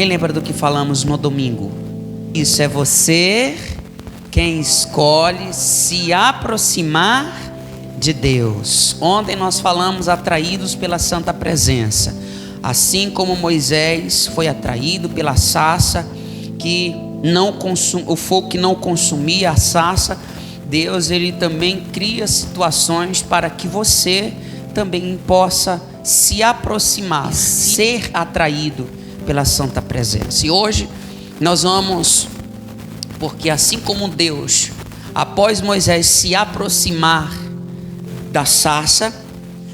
Quem lembra do que falamos no domingo? Isso é você quem escolhe se aproximar de Deus. Ontem nós falamos atraídos pela santa presença. Assim como Moisés foi atraído pela sarça, o fogo que não consumia a sarça, Deus ele também cria situações para que você também possa se aproximar, ser atraído pela santa presença. E hoje nós vamos, porque assim como Deus, após Moisés se aproximar da sarça,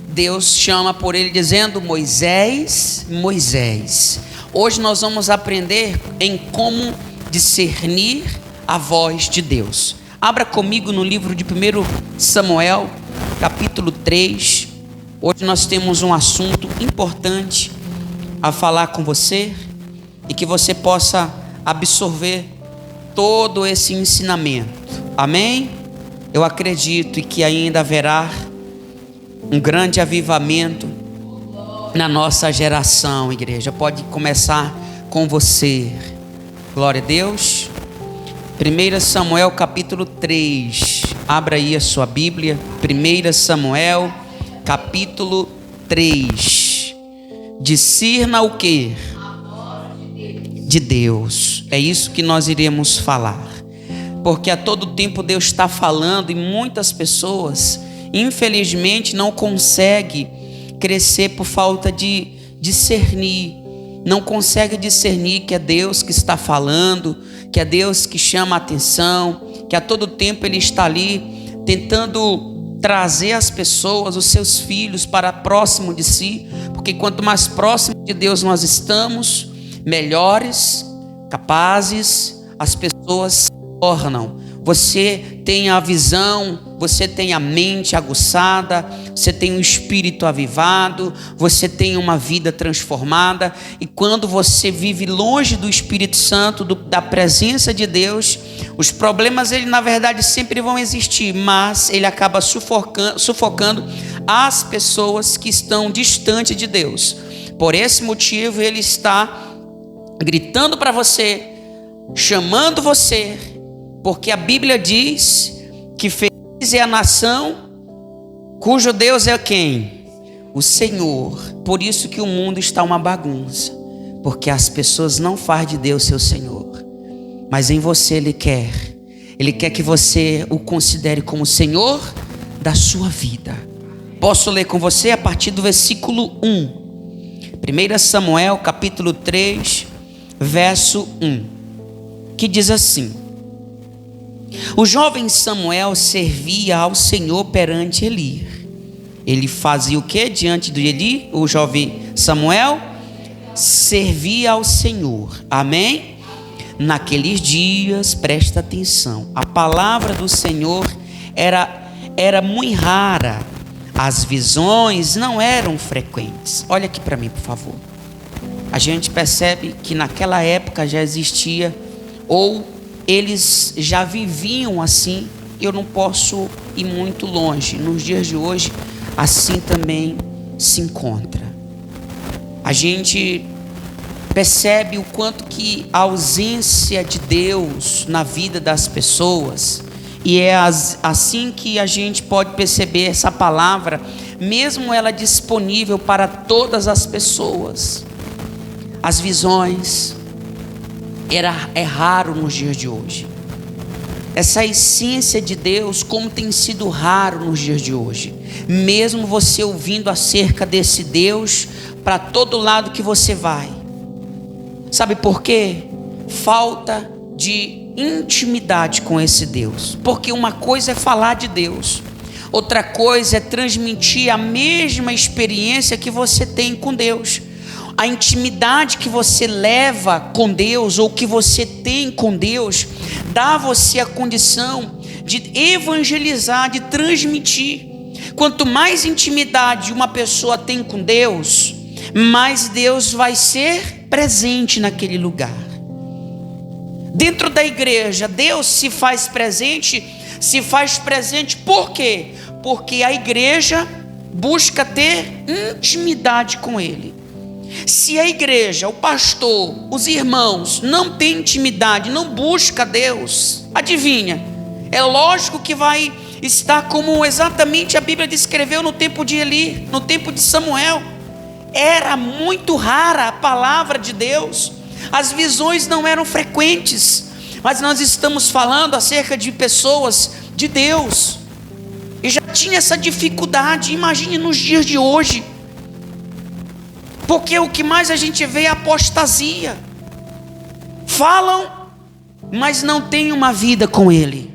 Deus chama por ele dizendo: Moisés, Moisés. Hoje nós vamos aprender em como discernir a voz de Deus. Abra comigo no livro de 1 Samuel, capítulo 3. Hoje nós temos um assunto importante a falar com você e que você possa absorver todo esse ensinamento. Amém? Eu acredito que ainda haverá um grande avivamento na nossa geração, igreja. Pode começar com você. Glória a Deus. 1 Samuel capítulo 3. Abra aí a sua Bíblia. 1 Samuel capítulo 3. Discirna o que? De Deus. É isso que nós iremos falar. Porque a todo tempo Deus está falando e muitas pessoas, infelizmente, não conseguem crescer por falta de discernir. Não conseguem discernir que é Deus que está falando, que é Deus que chama a atenção, que a todo tempo Ele está ali tentando trazer as pessoas, os seus filhos, para próximo de si. Porque quanto mais próximo de Deus nós estamos, melhores, capazes as pessoas se tornam. Você tem a visão, você tem a mente aguçada, você tem um espírito avivado, você tem uma vida transformada. E quando você vive longe do Espírito Santo, da presença de Deus, os problemas, ele na verdade sempre vão existir, mas ele acaba sufocando as pessoas que estão distantes de Deus. Por esse motivo ele está gritando para você, chamando você, porque a Bíblia diz que feliz é a nação cujo Deus é quem? O Senhor. Por isso que o mundo está uma bagunça, porque as pessoas não fazem de Deus seu Senhor, mas em você Ele quer que você o considere como Senhor da sua vida. Posso ler com você a partir do versículo 1. 1 Samuel capítulo 3, verso 1, que diz assim: o jovem Samuel servia ao Senhor perante Eli. Ele fazia o que diante de Eli? O jovem Samuel servia ao Senhor. Amém? Naqueles dias, presta atenção, a palavra do Senhor era muito rara. As visões não eram frequentes. Olha aqui para mim, por favor. A gente percebe que naquela época já existia, ou eles já viviam assim. Eu não posso ir muito longe. Nos dias de hoje, assim também se encontra. A gente percebe o quanto que a ausência de Deus na vida das pessoas, e é assim que a gente pode perceber essa palavra, mesmo ela disponível para todas as pessoas. As visões é raro nos dias de hoje. Essa essência de Deus, como tem sido raro nos dias de hoje. Mesmo você ouvindo acerca desse Deus para todo lado que você vai. Sabe por quê? Falta de intimidade com esse Deus. Porque uma coisa é falar de Deus, outra coisa é transmitir a mesma experiência que você tem com Deus. A intimidade que você leva com Deus, ou que você tem com Deus, dá a você a condição de evangelizar, de transmitir. Quanto mais intimidade uma pessoa tem com Deus, mais Deus vai ser presente naquele lugar. Dentro da igreja, Deus se faz presente por quê? Porque a igreja busca ter intimidade com Ele. Se a igreja, o pastor, os irmãos não têm intimidade, não busca Deus, adivinha, é lógico que vai estar como exatamente a Bíblia descreveu no tempo de Eli, no tempo de Samuel. Era muito rara a palavra de Deus, as visões não eram frequentes, mas nós estamos falando acerca de pessoas de Deus, e já tinha essa dificuldade. Imagine nos dias de hoje, porque o que mais a gente vê é apostasia. Falam, mas não tem uma vida com Ele.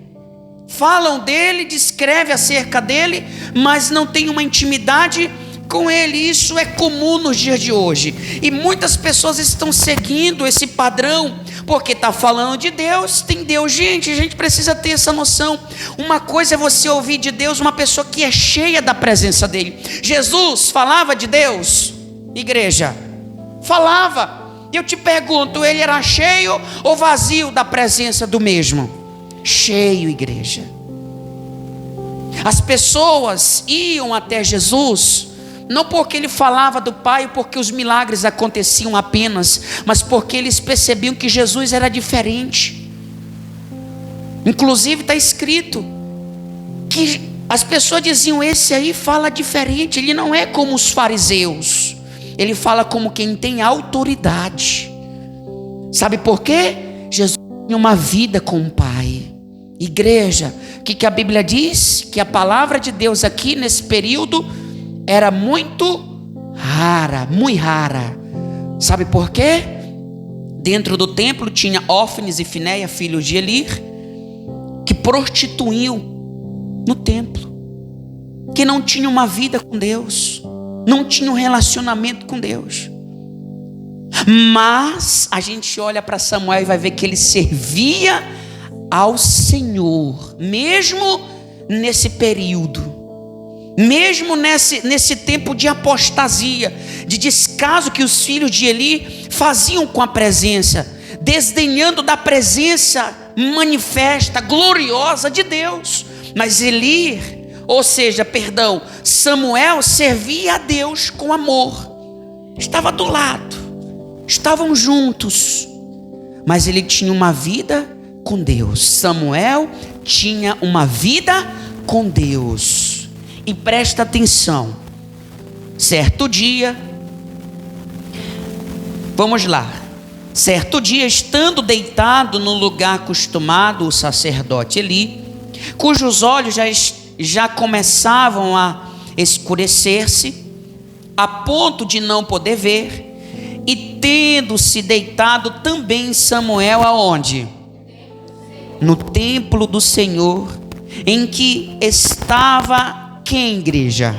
Falam dele, descreve acerca dele, mas não tem uma intimidade com Ele. Isso é comum nos dias de hoje, e muitas pessoas estão seguindo esse padrão, porque está falando de Deus, tem Deus. Gente, a gente precisa ter essa noção. Uma coisa é você ouvir de Deus uma pessoa que é cheia da presença dele. Jesus falava de Deus, igreja, falava. Eu te pergunto, ele era cheio ou vazio da presença do mesmo? Cheio, igreja. As pessoas iam até Jesus, não porque ele falava do Pai, porque os milagres aconteciam apenas, mas porque eles percebiam que Jesus era diferente. Inclusive está escrito que as pessoas diziam: esse aí fala diferente, ele não é como os fariseus, ele fala como quem tem autoridade. Sabe por quê? Jesus tinha uma vida com o Pai. Igreja, o que a Bíblia diz? Que a palavra de Deus aqui nesse período era muito rara, muito rara. Sabe por quê? Dentro do templo tinha Ófines e Finéia, filhos de Eli, que prostituíam no templo, que não tinham uma vida com Deus, não tinham um relacionamento com Deus. Mas a gente olha para Samuel e vai ver que ele servia ao Senhor, mesmo nesse período, mesmo nesse tempo de apostasia, de descaso que os filhos de Eli faziam com a presença, desdenhando da presença manifesta, gloriosa de Deus. Mas Samuel servia a Deus com amor, estava do lado, estavam juntos, mas ele tinha uma vida com Deus. Samuel tinha uma vida com Deus. E presta atenção, certo dia, estando deitado no lugar acostumado, o sacerdote Eli, cujos olhos já começavam a escurecer-se, a ponto de não poder ver, e tendo-se deitado também Samuel aonde? No templo do Senhor, em que estava quem, igreja?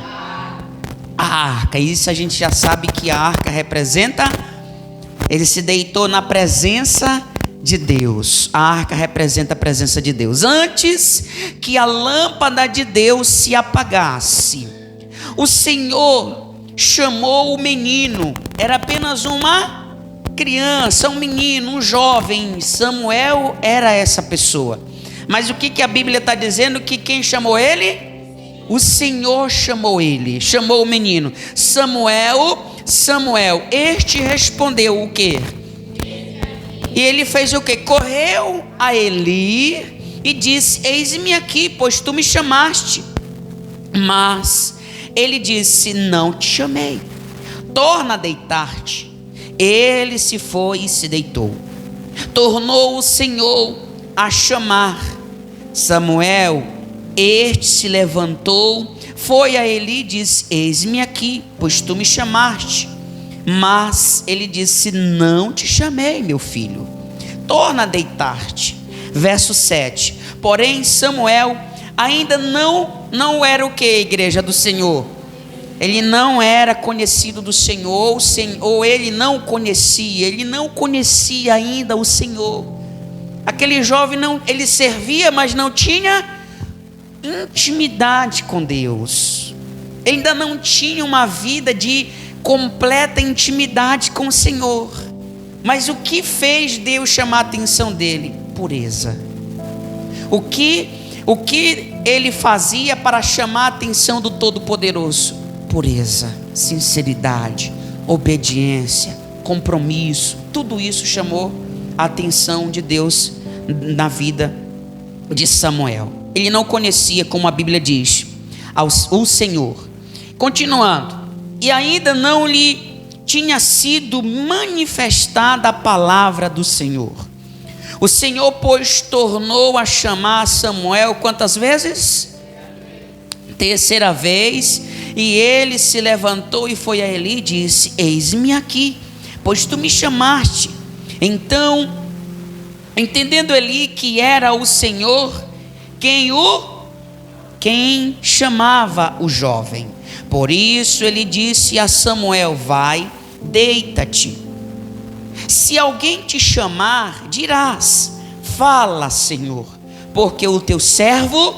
A arca. Isso a gente já sabe que a arca representa, ele se deitou na presença de Deus. A arca representa a presença de Deus. Antes que a lâmpada de Deus se apagasse, o Senhor chamou o menino. Era apenas uma criança, um menino, um jovem. Samuel era essa pessoa. Mas o que a Bíblia está dizendo? Que quem chamou ele? O Senhor chamou ele, chamou o menino: Samuel, Samuel. Este respondeu o quê? E ele fez o quê? Correu a Eli e disse: eis-me aqui, pois tu me chamaste. Mas ele disse: não te chamei, torna a deitar-te. Ele se foi e se deitou. Tornou o Senhor a chamar: Samuel. Este se levantou, foi a Eli e disse: eis-me aqui, pois tu me chamaste. Mas ele disse: não te chamei, meu filho, torna a deitar-te. Verso 7. Porém Samuel ainda não era o que, igreja do Senhor? Ele não era conhecido do Senhor, ou ele não conhecia ainda o Senhor. Aquele jovem ele servia, mas não tinha intimidade com Deus. Ele ainda não tinha uma vida de completa intimidade com o Senhor. Mas o que fez Deus chamar a atenção dele? Pureza. O que ele fazia para chamar a atenção do Todo-Poderoso? Pureza, sinceridade, obediência, compromisso, tudo isso chamou a atenção de Deus na vida de Samuel. Ele não conhecia, como a Bíblia diz, o Senhor. Continuando, e ainda não lhe tinha sido manifestada a palavra do Senhor. O Senhor, pois, tornou a chamar Samuel quantas vezes? Terceira vez. E ele se levantou e foi a Eli e disse: eis-me aqui, pois tu me chamaste. Então, entendendo Eli que era o Senhor quem chamava o jovem, por isso ele disse a Samuel: vai, deita-te. Se alguém te chamar, dirás: fala, Senhor, porque o teu servo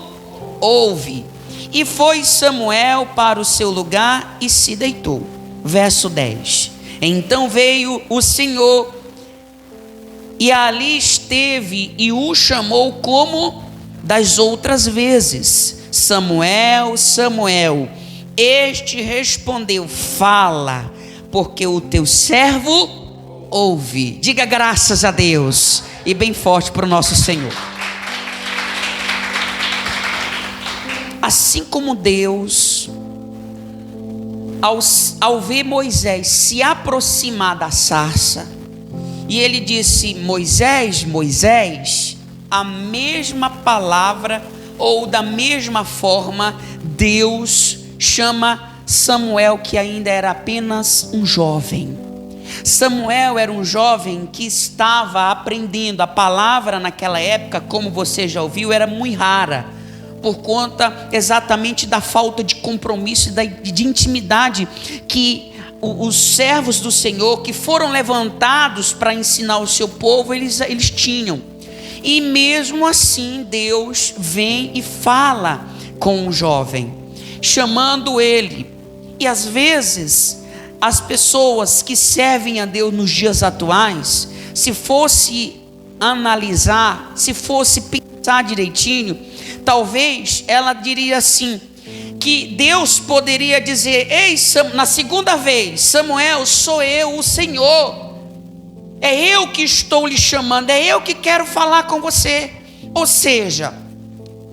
ouve. E foi Samuel para o seu lugar e se deitou. Verso 10. Então veio o Senhor e ali esteve e o chamou como das outras vezes: Samuel, Samuel. Este respondeu: fala, porque o teu servo ouve. Diga graças a Deus e bem forte para o nosso Senhor. Assim como Deus, ao ver Moisés se aproximar da sarça, e ele disse: Moisés, Moisés, a mesma palavra, ou da mesma forma, Deus chama Samuel, que ainda era apenas um jovem. Samuel era um jovem que estava aprendendo. A palavra naquela época, como você já ouviu, era muito rara, por conta exatamente da falta de compromisso e de intimidade que os servos do Senhor, que foram levantados para ensinar o seu povo, eles tinham. E mesmo assim Deus vem e fala com o jovem, chamando ele. E às vezes as pessoas que servem a Deus nos dias atuais, se fosse analisar, se fosse pensar direitinho, talvez ela diria assim, que Deus poderia dizer: ei, na segunda vez, Samuel, sou eu, o Senhor, é eu que estou lhe chamando, é eu que quero falar com você. Ou seja,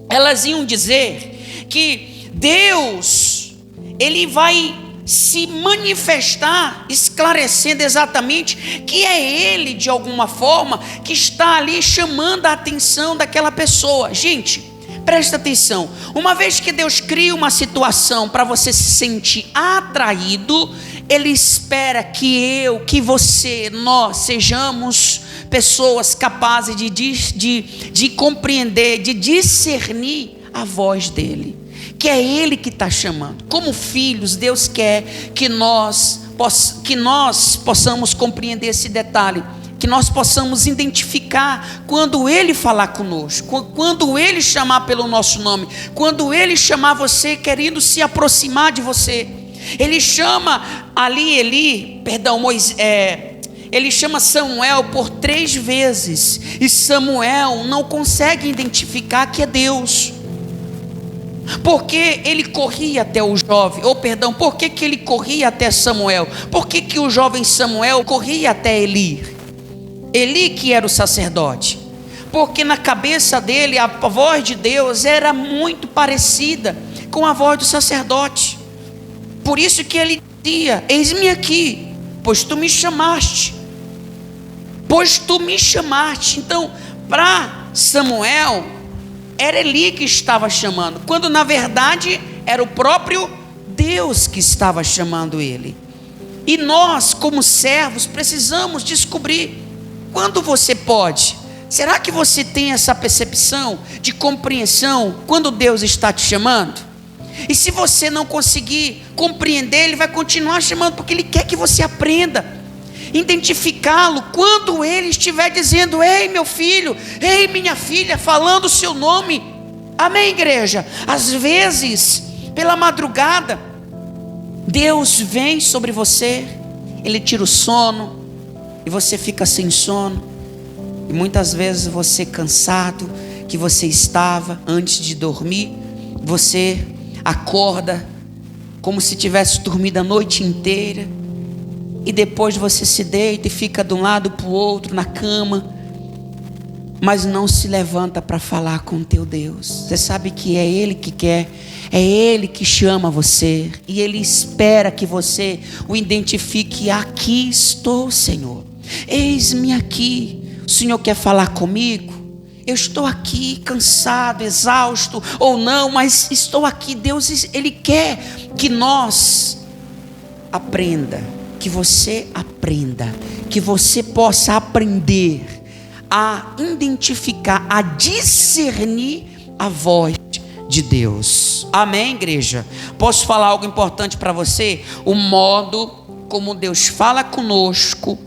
elas iam dizer que Deus, ele vai se manifestar, esclarecendo exatamente que é ele, de alguma forma, que está ali chamando a atenção daquela pessoa. Gente, presta atenção, uma vez que Deus cria uma situação para você se sentir atraído, Ele espera que você, nós sejamos pessoas capazes de compreender, de discernir a voz dEle, que é Ele que está chamando. Como filhos, Deus quer que nós possamos compreender esse detalhe, que nós possamos identificar quando Ele falar conosco, quando Ele chamar pelo nosso nome, quando Ele chamar você querendo se aproximar de você. Ele chama ele chama Samuel por 3 vezes, e Samuel não consegue identificar que é Deus. Porque ele corria até o jovem, por que ele corria até Samuel? Por que o jovem Samuel corria até Eli? Eli que era o sacerdote, porque na cabeça dele a voz de Deus era muito parecida com a voz do sacerdote. Por isso que ele dizia: eis-me aqui, pois tu me chamaste. Então, para Samuel, era Eli que estava chamando, quando na verdade era o próprio Deus que estava chamando ele. E nós, como servos, precisamos descobrir quando você pode. Será que você tem essa percepção de compreensão quando Deus está te chamando? E se você não conseguir compreender, Ele vai continuar chamando, porque Ele quer que você aprenda identificá-lo quando Ele estiver dizendo: ei, meu filho, ei, minha filha, falando o seu nome. Amém, igreja? Às vezes, pela madrugada, Deus vem sobre você, Ele tira o sono, e você fica sem sono, e muitas vezes você cansado, que você estava antes de dormir, você acorda como se tivesse dormido a noite inteira, e depois você se deita e fica de um lado para o outro na cama, mas não se levanta para falar com o teu Deus. Você sabe que é Ele que quer, é Ele que chama você, e Ele espera que você o identifique. Aqui estou, Senhor, eis-me aqui. O Senhor quer falar comigo? Eu estou aqui cansado, exausto ou não, mas estou aqui. Deus, Ele quer que nós que você aprenda, que você possa aprender a identificar, a discernir a voz de Deus. Amém, igreja? Posso falar algo importante para você? O modo como Deus fala conosco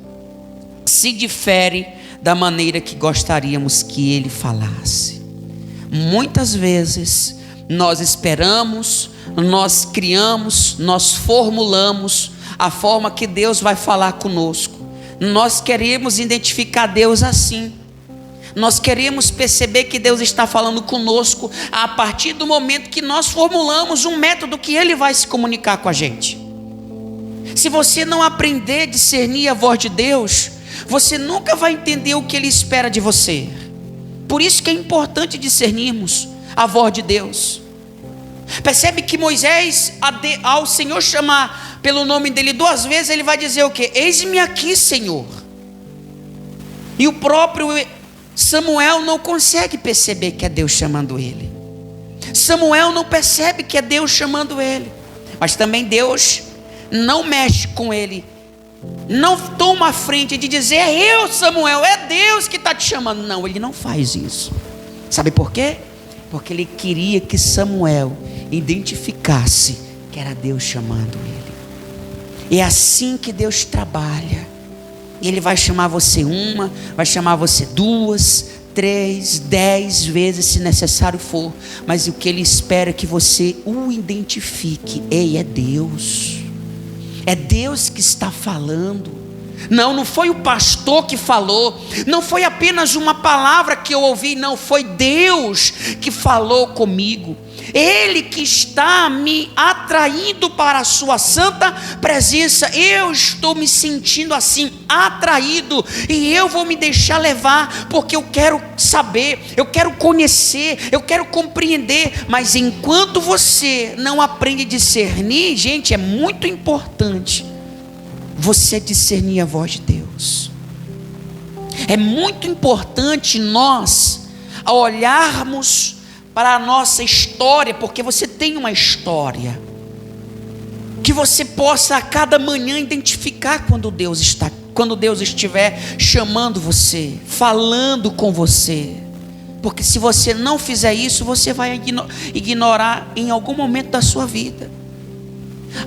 se difere da maneira que gostaríamos que Ele falasse. Muitas vezes nós esperamos, nós criamos, nós formulamos a forma que Deus vai falar conosco. Nós queremos identificar Deus assim. Nós queremos perceber que Deus está falando conosco a partir do momento que nós formulamos um método que Ele vai se comunicar com a gente. Se você não aprender a discernir a voz de Deus, você nunca vai entender o que Ele espera de você. Por isso que é importante discernirmos a voz de Deus. Percebe que Moisés, ao Senhor chamar pelo nome dele 2 vezes, ele vai dizer o quê? Eis-me aqui, Senhor. E o próprio Samuel não consegue perceber que é Deus chamando ele. Samuel não percebe que é Deus chamando ele. Mas também Deus não mexe com ele, não toma a frente de dizer: é eu, Samuel, é Deus que está te chamando. Não, ele não faz isso. Sabe por quê? Porque ele queria que Samuel identificasse que era Deus chamando ele. É assim que Deus trabalha. Ele vai chamar você uma, vai chamar você 2, 3, 10 vezes se necessário for, mas o que Ele espera é que você o identifique. Ei, é Deus. É Deus que está falando. Não foi o pastor que falou, não foi apenas uma palavra que eu ouvi, não, foi Deus que falou comigo. Ele que está me atraindo para a sua santa presença. Eu estou me sentindo assim, atraído, e eu vou me deixar levar, porque eu quero saber, eu quero conhecer, eu quero compreender. Mas enquanto você não aprende a discernir, gente, é muito importante você discernir a voz de Deus. É muito importante nós, ao olharmos para a nossa história, porque você tem uma história, que você possa a cada manhã identificar quando Deus estiver chamando você, falando com você. Porque se você não fizer isso, você vai ignorar em algum momento da sua vida.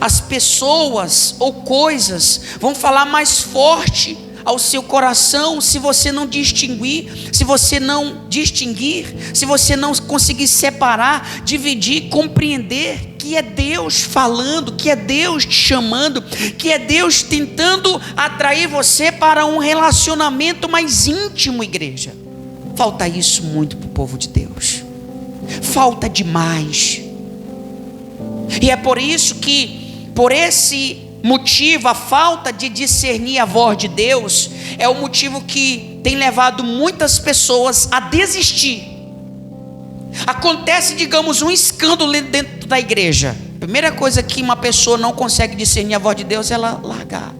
As pessoas ou coisas vão falar mais forte ao seu coração se você não distinguir, se você não conseguir separar, dividir, compreender que é Deus falando, que é Deus te chamando, que é Deus tentando atrair você para um relacionamento mais íntimo, igreja. Falta isso muito para o povo de Deus. Falta demais. E é por isso que, por esse motivo, a falta de discernir a voz de Deus é o motivo que tem levado muitas pessoas a desistir. Acontece, digamos, um escândalo dentro da igreja. A primeira coisa que uma pessoa não consegue discernir a voz de Deus é ela largar.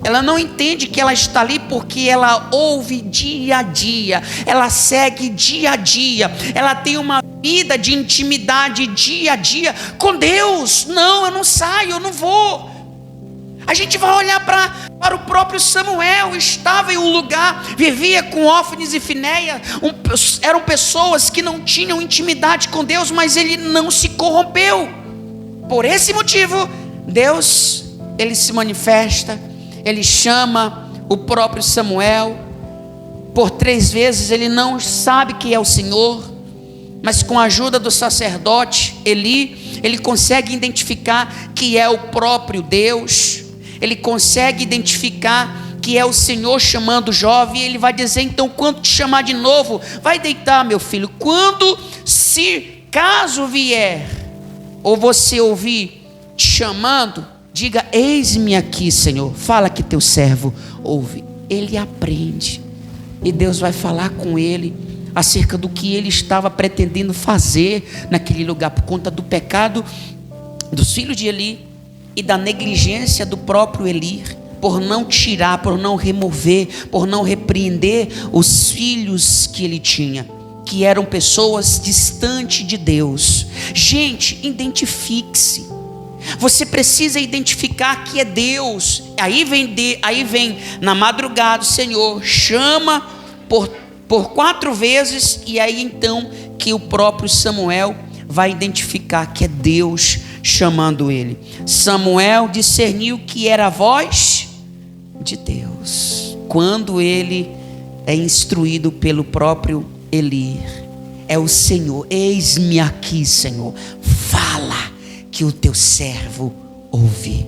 Ela não entende que ela está ali porque ela ouve dia a dia, ela segue dia a dia, ela tem uma vida de intimidade dia a dia com Deus. Não, eu não saio, eu não vou. A gente vai olhar para o próprio Samuel. Estava em um lugar, vivia com Ófnis e Finéia, eram pessoas que não tinham intimidade com Deus, mas ele não se corrompeu. Por esse motivo, Deus, ele se manifesta, ele chama o próprio Samuel. Por 3 vezes ele não sabe que é o Senhor, mas com a ajuda do sacerdote Eli, ele consegue identificar que é o próprio Deus. Ele consegue identificar que é o Senhor chamando o jovem. E ele vai dizer: então, quando te chamar de novo, vai deitar, meu filho. Caso vier, ou você ouvir te chamando, Diga: eis-me aqui, Senhor, fala que teu servo ouve. Ele aprende, e Deus vai falar com ele acerca do que ele estava pretendendo fazer naquele lugar, por conta do pecado dos filhos de Eli e da negligência do próprio Eli, por não tirar, por não remover, por não repreender os filhos que ele tinha, que eram pessoas distantes de Deus. Gente, identifique-se. Você precisa identificar que é Deus. Aí vem na madrugada o Senhor chama por 4 vezes, e aí então que o próprio Samuel vai identificar que é Deus chamando ele. Samuel discerniu que era a voz de Deus quando ele é instruído pelo próprio Eli. É o Senhor: eis-me aqui, Senhor, fala que o teu servo ouve.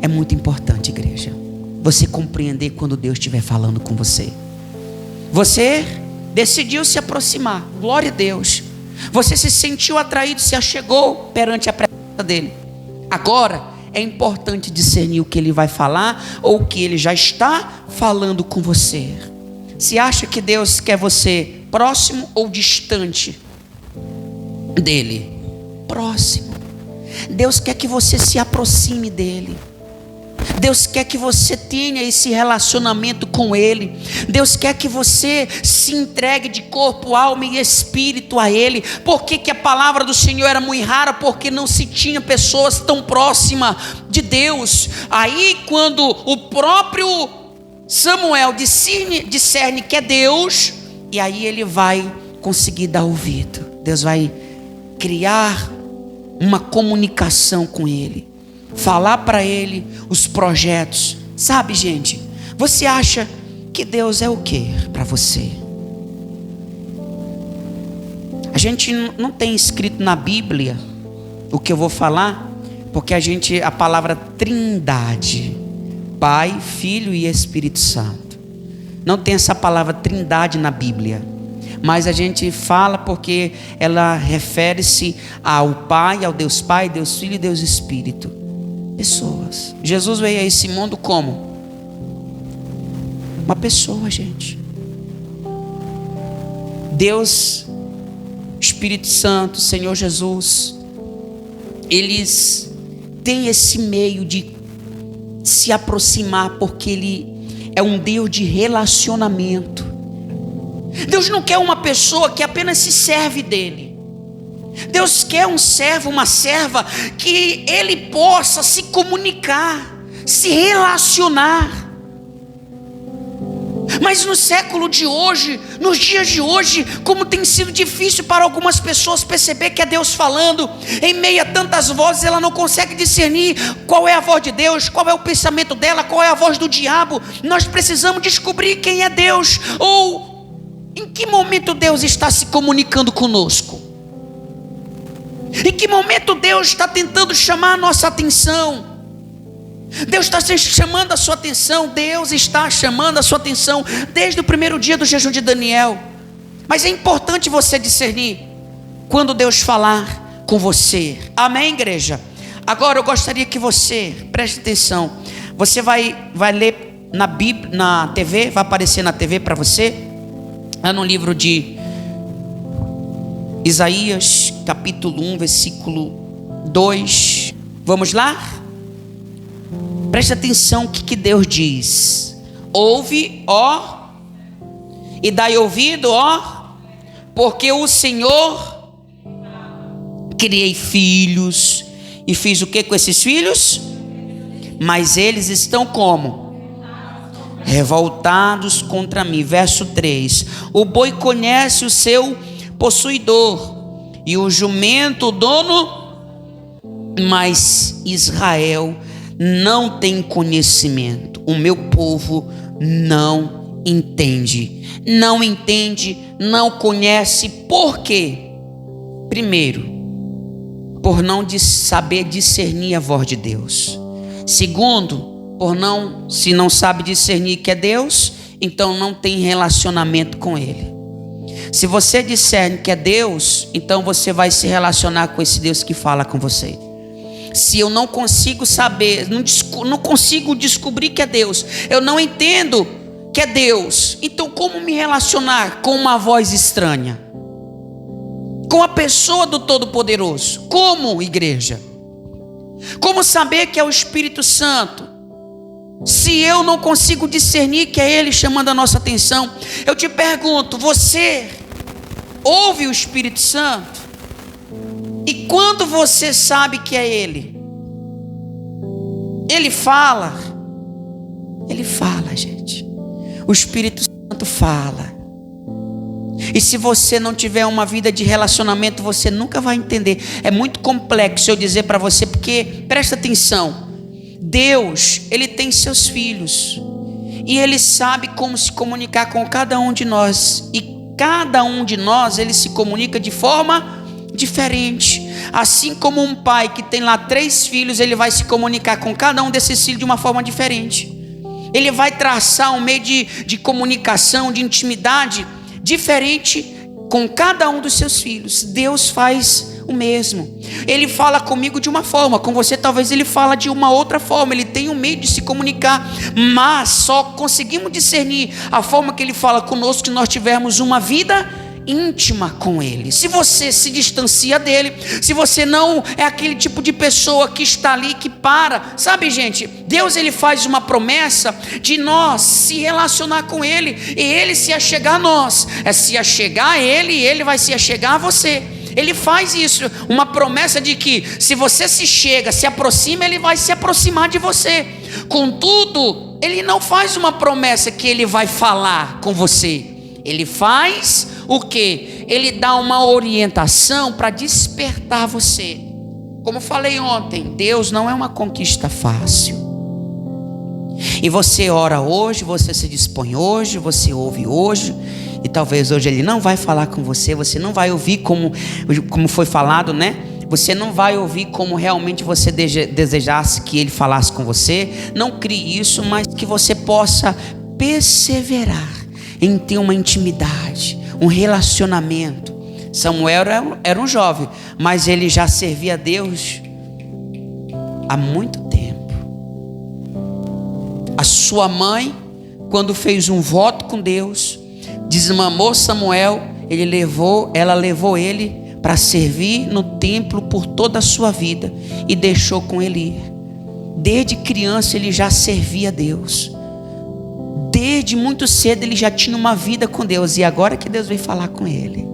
É muito importante, igreja, você compreender quando Deus estiver falando com você. Você decidiu se aproximar, glória a Deus. Você se sentiu atraído, se achegou perante a presença dele. Agora é importante discernir o que ele vai falar ou o que ele já está falando com você. Se acha que Deus quer você próximo ou distante dele? Próximo. Deus quer que você se aproxime dele. Deus quer que você tenha esse relacionamento com ele. Deus quer que você se entregue de corpo, alma e espírito a ele. Por que a palavra do Senhor era muito rara? Porque não se tinha pessoas tão próximas de Deus. Aí quando o próprio Samuel discerne que é Deus, e aí ele vai conseguir dar ouvido. Deus vai criar uma comunicação com ele, falar para ele os projetos. Sabe, gente, você acha que Deus é o que para você? A gente não tem escrito na Bíblia o que eu vou falar, porque a palavra trindade, Pai, Filho e Espírito Santo, não tem essa palavra trindade na Bíblia. Mas a gente fala porque ela refere-se ao Pai, ao Deus Pai, Deus Filho e Deus Espírito. Pessoas. Jesus veio a esse mundo como? Uma pessoa, gente. Deus, Espírito Santo, Senhor Jesus, eles têm esse meio de se aproximar, porque Ele é um Deus de relacionamento. Deus não quer uma pessoa que apenas se serve dele. Deus quer um servo, uma serva, que ele possa se comunicar, se relacionar. Mas no século de hoje, nos dias de hoje, como tem sido difícil para algumas pessoas perceber que é Deus falando, em meio a tantas vozes, ela não consegue discernir qual é a voz de Deus, qual é o pensamento dela, qual é a voz do diabo. Nós precisamos descobrir quem é Deus, ou em que momento Deus está se comunicando conosco? Em que momento Deus está tentando chamar a nossa atenção? Deus está chamando a sua atenção. Deus está chamando a sua atenção desde o primeiro dia do jejum de Daniel. Mas é importante você discernir quando Deus falar com você. Amém, igreja? Agora eu gostaria que você preste atenção. Você vai ler na Bíblia, na TV, vai aparecer na TV para você. É no livro de Isaías, capítulo 1, versículo 2. Vamos lá? Preste atenção o que Deus diz. Ouve, ó, e dai ouvido, ó, porque o Senhor criei filhos, e fiz o que com esses filhos? Mas eles estão como? Revoltados contra mim. Verso 3: o boi conhece o seu possuidor, e o jumento o dono, mas Israel não tem conhecimento. O meu povo não entende. Não entende, não conhece. Por quê? Primeiro, por não saber discernir a voz de Deus. Segundo, se não sabe discernir que é Deus, então não tem relacionamento com Ele. Se você discerne que é Deus, então você vai se relacionar com esse Deus que fala com você. Se eu não consigo saber, não consigo descobrir que é Deus, eu não entendo que é Deus, então como me relacionar com uma voz estranha? Com a pessoa do Todo-Poderoso? Como, igreja? Como saber que é o Espírito Santo, se eu não consigo discernir que é Ele chamando a nossa atenção? Eu te pergunto, você ouve o Espírito Santo? E quando você sabe que é Ele? Ele fala, gente. O Espírito Santo fala. E se você não tiver uma vida de relacionamento, você nunca vai entender. É muito complexo eu dizer para você, porque presta atenção. Deus, Ele tem seus filhos. E Ele sabe como se comunicar com cada um de nós. E cada um de nós, Ele se comunica de forma diferente. Assim como um pai que tem lá 3 filhos, ele vai se comunicar com cada um desses filhos de uma forma diferente. Ele vai traçar um meio de comunicação, de intimidade diferente com cada um dos seus filhos. Deus faz o mesmo. Ele fala comigo de uma forma, com você talvez ele fala de uma outra forma. Ele tem um meio de se comunicar, mas só conseguimos discernir a forma que ele fala conosco se nós tivermos uma vida íntima com Ele. Se você se distancia dele, se você não é aquele tipo de pessoa que está ali, que para, sabe, gente, Deus, Ele faz uma promessa de nós se relacionar com Ele, e Ele se achegar a nós, é se achegar a Ele, e Ele vai se achegar a você. Ele faz isso, uma promessa de que se você se chega, se aproxima, Ele vai se aproximar de você. Contudo, Ele não faz uma promessa que Ele vai falar com você. Ele faz o quê? Ele dá uma orientação para despertar você. Como falei ontem, Deus não é uma conquista fácil. E você ora hoje, você se dispõe hoje, você ouve hoje, e talvez hoje Ele não vai falar com você, você não vai ouvir como foi falado, né? Você não vai ouvir como realmente você desejasse que Ele falasse com você. Não crie isso, mas que você possa perseverar em ter uma intimidade, um relacionamento. Samuel era um jovem, mas ele já servia a Deus há muito tempo. A sua mãe, quando fez um voto com Deus, desmamou Samuel, ela levou ele para servir no templo por toda a sua vida e deixou com ele ir. Desde criança ele já servia a Deus. Desde muito cedo ele já tinha uma vida com Deus, e agora que Deus veio falar com ele,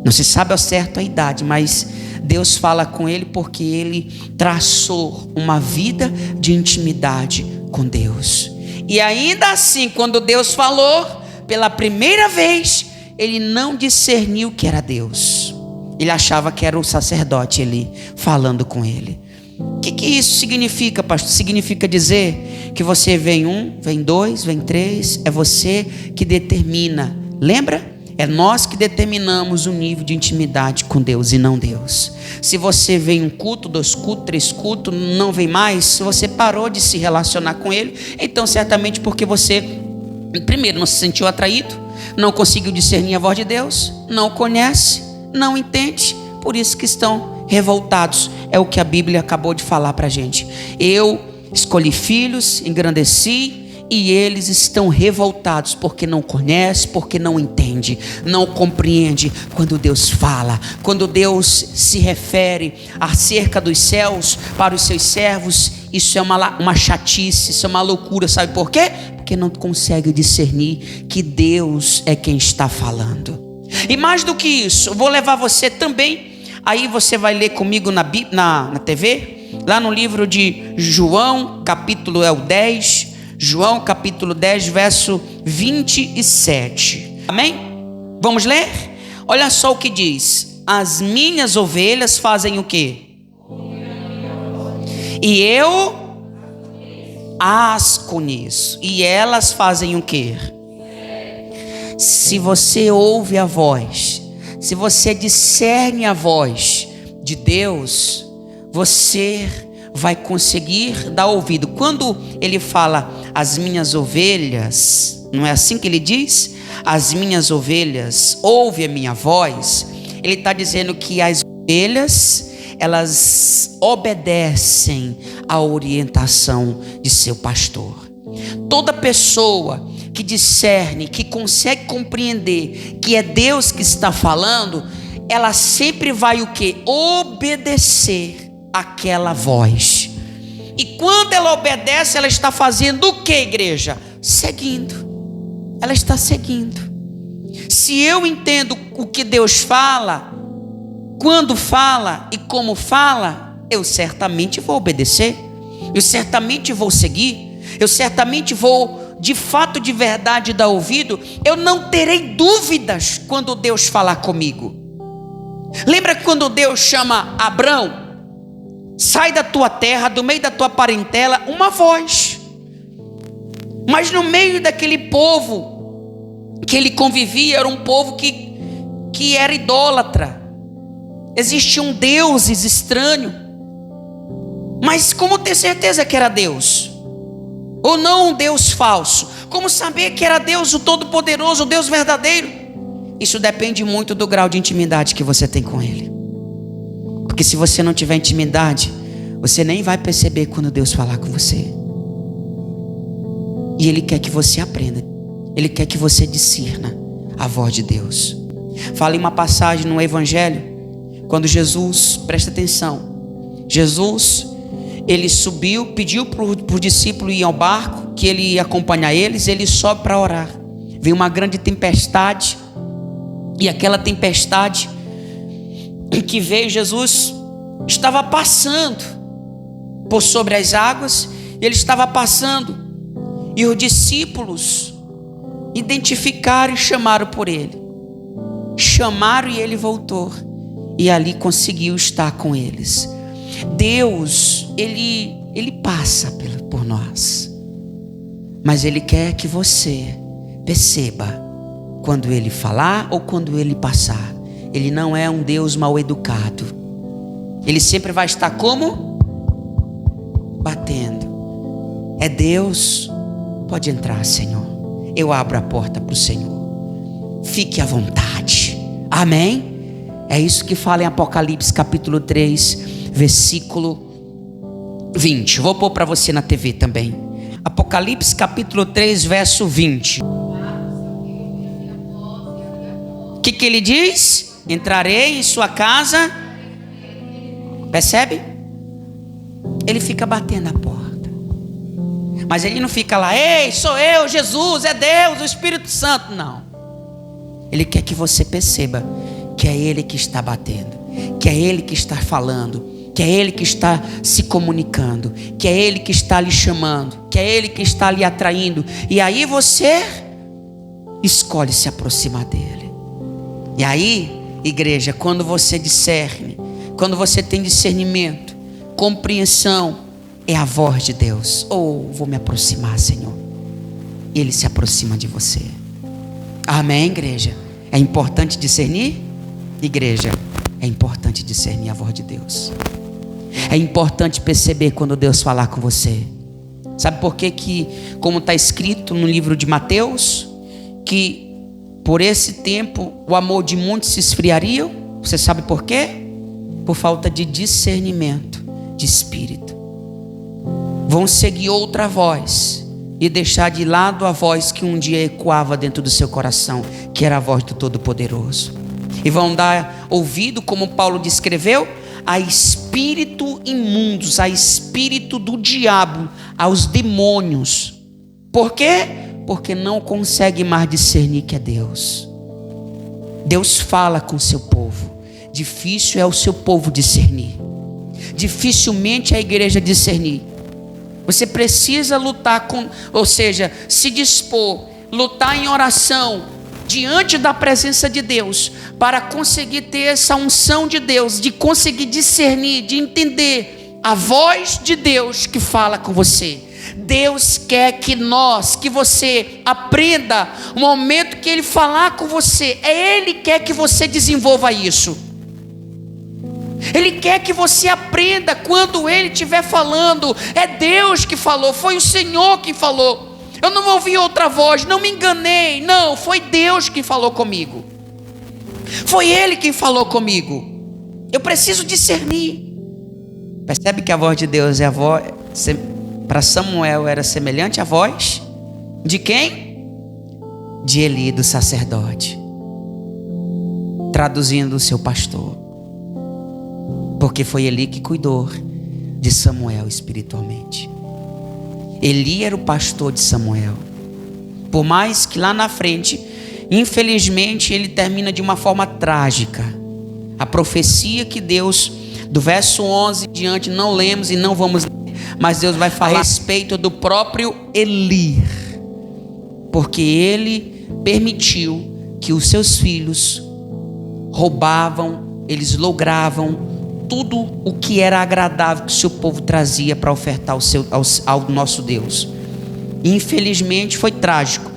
não se sabe ao certo a idade, mas Deus fala com ele porque ele traçou uma vida de intimidade com Deus. E ainda assim, quando Deus falou pela primeira vez, ele não discerniu que era Deus. Ele achava que era o sacerdote ali falando com ele. O que isso significa, pastor? Significa dizer que você vem 1, vem 2, vem 3, é você que determina. Lembra? É nós que determinamos o nível de intimidade com Deus e não Deus. Se você vem 1 culto, 2 cultos, 3 cultos, não vem mais, se você parou de se relacionar com Ele, então certamente porque você, primeiro, não se sentiu atraído, não conseguiu discernir a voz de Deus, não conhece, não entende, por isso que estão revoltados. É o que a Bíblia acabou de falar para a gente. Eu escolhi filhos, engrandeci, e eles estão revoltados porque não conhecem, porque não entendem, não compreendem quando Deus fala, quando Deus se refere acerca dos céus para os seus servos. Isso é uma chatice, isso é uma loucura, sabe por quê? Porque não consegue discernir que Deus é quem está falando. E mais do que isso, eu vou levar você também, aí você vai ler comigo na TV, lá no livro de João, capítulo 10, João capítulo 10, verso 27. Amém? Vamos ler? Olha só o que diz: as minhas ovelhas fazem o quê? E eu as conheço, e elas fazem o quê? Se você ouve a voz, se você discerne a voz de Deus, você vai conseguir dar ouvido. Quando ele fala as minhas ovelhas, não é assim que ele diz? As minhas ovelhas ouvem a minha voz. Ele está dizendo que as ovelhas, elas obedecem à orientação de seu pastor. Toda pessoa que discerne, que consegue compreender que é Deus que está falando, ela sempre vai o quê? Obedecer àquela voz. E quando ela obedece, ela está fazendo o que, igreja? Seguindo. Ela está seguindo. Se eu entendo o que Deus fala, quando fala e como fala, eu certamente vou obedecer. Eu certamente vou seguir. Eu certamente vou, de fato, de verdade, dar ouvido. Eu não terei dúvidas quando Deus falar comigo. Lembra quando Deus chama Abrão? Sai da tua terra, do meio da tua parentela, uma voz. Mas no meio daquele povo que ele convivia, era um povo que era idólatra. Existiam deuses estranhos. Mas como ter certeza que era Deus? Ou não um Deus falso? Como saber que era Deus o Todo-Poderoso, o Deus verdadeiro? Isso depende muito do grau de intimidade que você tem com Ele. Porque se você não tiver intimidade, você nem vai perceber quando Deus falar com você. E Ele quer que você aprenda. Ele quer que você discirna a voz de Deus. Fala em uma passagem no Evangelho, quando Jesus, presta atenção, Jesus, ele subiu, pediu para o discípulo ir ao barco, que ele ia acompanhar eles, ele sobe para orar. Veio uma grande tempestade, e aquela tempestade que veio, Jesus estava passando por sobre as águas, ele estava passando, e os discípulos identificaram e chamaram por ele. Chamaram e ele voltou, e ali conseguiu estar com eles. Deus, ele passa por nós, mas Ele quer que você perceba quando Ele falar ou quando Ele passar. Ele não é um Deus mal educado. Ele sempre vai estar como? Batendo. É Deus. Pode entrar, Senhor. Eu abro a porta para o Senhor. Fique à vontade. Amém? É isso que fala em Apocalipse capítulo 3, versículo 20. Vou pôr para você na TV também. Apocalipse capítulo 3, verso 20. O que ele diz? Entrarei em sua casa. Percebe? Ele fica batendo a porta. Mas ele não fica lá, ei, sou eu, Jesus, é Deus, o Espírito Santo. Não. Ele quer que você perceba que é Ele que está batendo, que é Ele que está falando, que é Ele que está se comunicando, que é Ele que está lhe chamando, que é Ele que está lhe atraindo. E aí você escolhe se aproximar dEle. E aí, igreja, quando você discerne, quando você tem discernimento, compreensão, é a voz de Deus. Vou me aproximar, Senhor. E Ele se aproxima de você. Amém, igreja? É importante discernir? Igreja, é importante discernir a voz de Deus. É importante perceber quando Deus falar com você. Sabe por quê que, como está escrito no livro de Mateus, que por esse tempo o amor de muitos se esfriaria? Você sabe por quê? Por falta de discernimento de espírito. Vão seguir outra voz e deixar de lado a voz que um dia ecoava dentro do seu coração, que era a voz do Todo-Poderoso. E vão dar ouvido, como Paulo descreveu, a espírito imundos, a espírito do diabo, aos demônios. Por quê? Porque não consegue mais discernir que é Deus. Deus fala com o seu povo. Difícil é o seu povo discernir. Dificilmente a igreja discernir. Você precisa lutar ou seja, se dispor, lutar em oração, diante da presença de Deus, para conseguir ter essa unção de Deus, de conseguir discernir, de entender a voz de Deus que fala com você. Deus quer que você aprenda o momento que Ele falar com você. Ele quer que você desenvolva isso. Ele quer que você aprenda quando Ele estiver falando. É Deus que falou, foi o Senhor que falou. Eu não ouvi outra voz, não me enganei. Não, foi Deus que falou comigo. Foi Ele quem falou comigo. Eu preciso discernir. Percebe que a voz de Deus é a voz, para Samuel era semelhante à voz de quem? De Eli, do sacerdote, traduzindo o seu pastor, porque foi Eli que cuidou de Samuel espiritualmente. Eli era o pastor de Samuel. Por mais que lá na frente, infelizmente, ele termina de uma forma trágica. A profecia que Deus, do verso 11 em diante, não lemos e não vamos ler, mas Deus vai falar a respeito do próprio Eli, porque ele permitiu que os seus filhos roubavam, eles logravam tudo o que era agradável que o seu povo trazia para ofertar ao nosso Deus. Infelizmente foi trágico,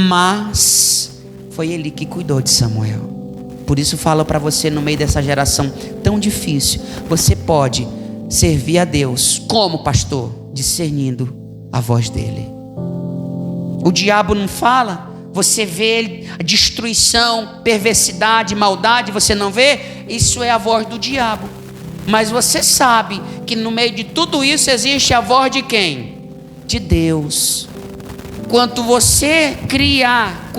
mas foi Eli que cuidou de Samuel. Por isso falo para você, no meio dessa geração tão difícil, você pode servir a Deus como pastor, discernindo a voz dele. O diabo não fala, você vê a destruição, perversidade, maldade, você não vê? Isso é a voz do diabo. Mas você sabe que no meio de tudo isso existe a voz de quem? De Deus. Quando você criar,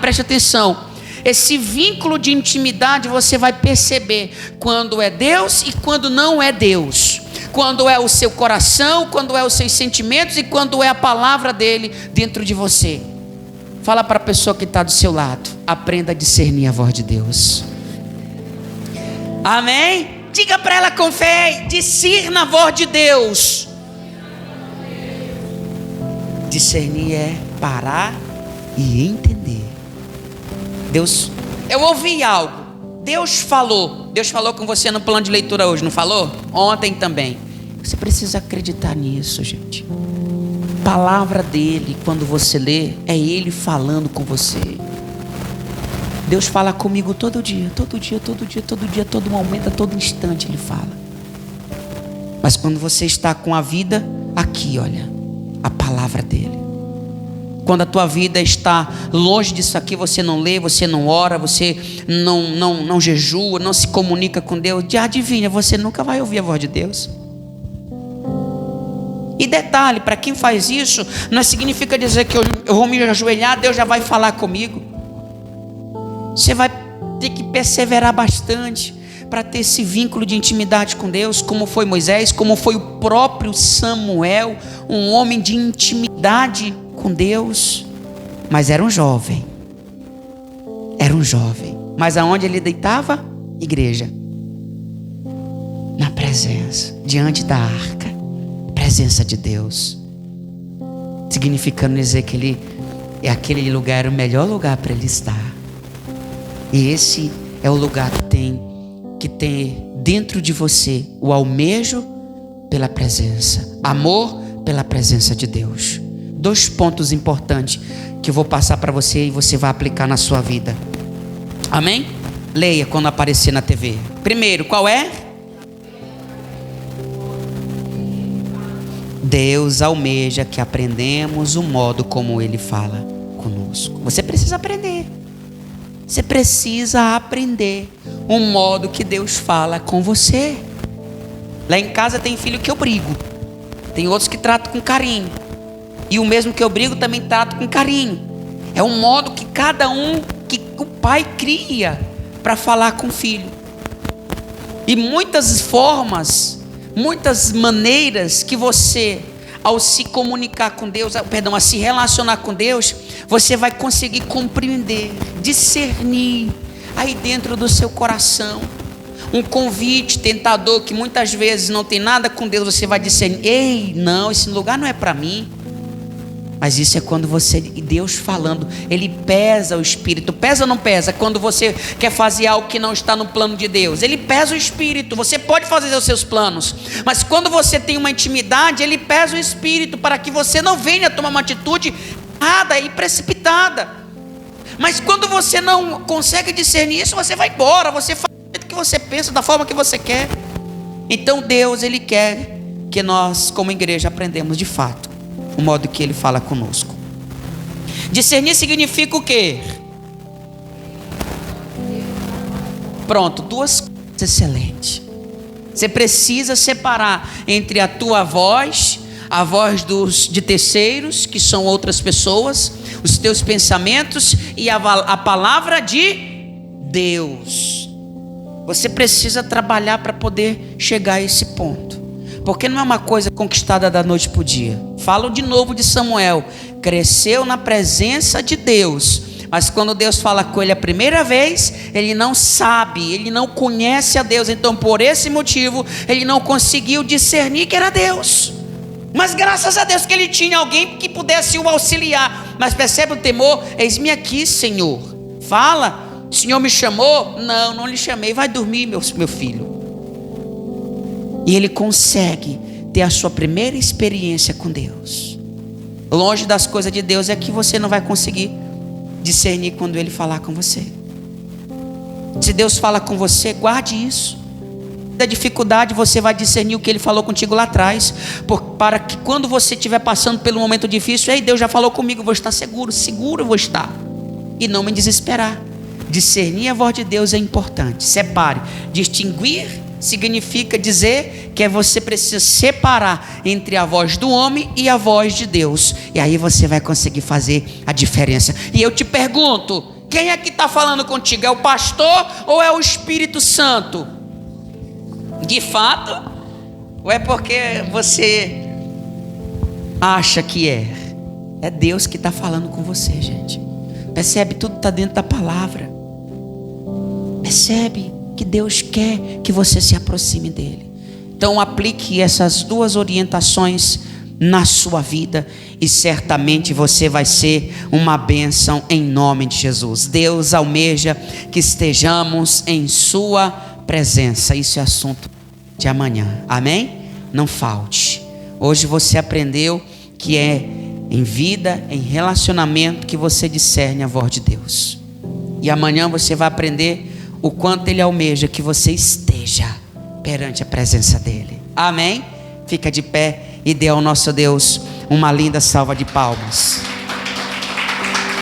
preste atenção, esse vínculo de intimidade você vai perceber quando é Deus e quando não é Deus. Quando é o seu coração, quando é os seus sentimentos e quando é a palavra dele dentro de você. Fala para a pessoa que está do seu lado, aprenda a discernir a voz de Deus. Amém? Diga para ela com fé, discirna a voz de Deus. Discernir é parar e entender. Deus, eu ouvi algo, Deus falou com você no plano de leitura hoje, não falou? Ontem também. Você precisa acreditar nisso, gente. Palavra dele, quando você lê, é ele falando com você. Deus fala comigo todo dia, todo momento, a todo instante ele fala. Mas quando você está com a vida aqui, olha, a palavra dele. Quando a tua vida está longe disso aqui, você não lê, você não ora, você não jejua, não se comunica com Deus, adivinha, você nunca vai ouvir a voz de Deus. E detalhe, para quem faz isso, não significa dizer que eu vou me ajoelhar, Deus já vai falar comigo. Você vai ter que perseverar bastante para ter esse vínculo de intimidade com Deus, como foi Moisés, como foi o próprio Samuel, um homem de intimidade com Deus, mas era um jovem. Mas aonde ele deitava? Igreja, na presença, diante da arca, presença de Deus, significando dizer que aquele lugar era o melhor lugar para ele estar. E esse é o lugar que tem dentro de você o almejo pela presença, amor pela presença de Deus. 2 pontos importantes que eu vou passar para você e você vai aplicar na sua vida. Amém? Leia quando aparecer na TV. Primeiro, qual é? Deus almeja que aprendemos o modo como Ele fala conosco. Você precisa aprender. Você precisa aprender o modo que Deus fala com você. Lá em casa tem filho que eu brigo, tem outros que trato com carinho, e o mesmo que eu brigo também trato com carinho. É um modo que cada um, que o pai cria para falar com o filho. E muitas formas, muitas maneiras que você, ao se comunicar com Deus, a se relacionar com Deus, você vai conseguir compreender, discernir aí dentro do seu coração. Um convite tentador que muitas vezes não tem nada com Deus, você vai discernir: ei, não, esse lugar não é para mim. Mas isso é quando você, e Deus falando, Ele pesa o espírito. Pesa ou não pesa? Quando você quer fazer algo que não está no plano de Deus, Ele pesa o espírito. Você pode fazer os seus planos, mas quando você tem uma intimidade, Ele pesa o espírito, para que você não venha tomar uma atitude errada e precipitada. Mas quando você não consegue discernir isso, você vai embora, você faz do jeito que você pensa, da forma que você quer. Então Deus, Ele quer que nós, como igreja, aprendamos de fato o modo que Ele fala conosco. Discernir significa o quê? Pronto, excelente. Você precisa separar entre a tua voz, a voz de terceiros, que são outras pessoas, os teus pensamentos e a palavra de Deus. Você precisa trabalhar para poder chegar a esse ponto, porque não é uma coisa conquistada da noite para o dia. Falo de novo de Samuel, cresceu na presença de Deus, mas quando Deus fala com ele a primeira vez, ele não sabe, ele não conhece a Deus. Então por esse motivo ele não conseguiu discernir que era Deus. Mas graças a Deus que ele tinha alguém que pudesse o auxiliar. Mas percebe o temor? Eis-me aqui, Senhor. Fala, o Senhor me chamou? Não, não lhe chamei. Vai dormir, meu filho. E ele consegue ter a sua primeira experiência com Deus. Longe das coisas de Deus é que você não vai conseguir discernir quando ele falar com você. Se Deus fala com você, guarde isso. Da dificuldade você vai discernir o que ele falou contigo lá atrás, para que quando você estiver passando pelo momento difícil, ei, Deus já falou comigo, eu vou estar seguro eu vou estar, e não me desesperar. Discernir a voz de Deus é importante. Separe. Distinguir significa dizer que você precisa separar entre a voz do homem e a voz de Deus, e aí você vai conseguir fazer a diferença. E eu te pergunto, quem é que está falando contigo? É o pastor ou é o Espírito Santo? De fato, ou é porque você acha que é? É Deus que está falando com você, gente. Percebe? Tudo está dentro da palavra. Percebe que Deus quer que você se aproxime dele. Então aplique essas duas orientações na sua vida e certamente você vai ser uma bênção em nome de Jesus. Deus almeja que estejamos em sua presença. Isso é assunto de amanhã, amém? Não falte. Hoje você aprendeu que é em vida, em relacionamento, que você discerne a voz de Deus. E amanhã você vai aprender o quanto Ele almeja que você esteja perante a presença dEle. Amém? Fica de pé e dê ao nosso Deus uma linda salva de palmas.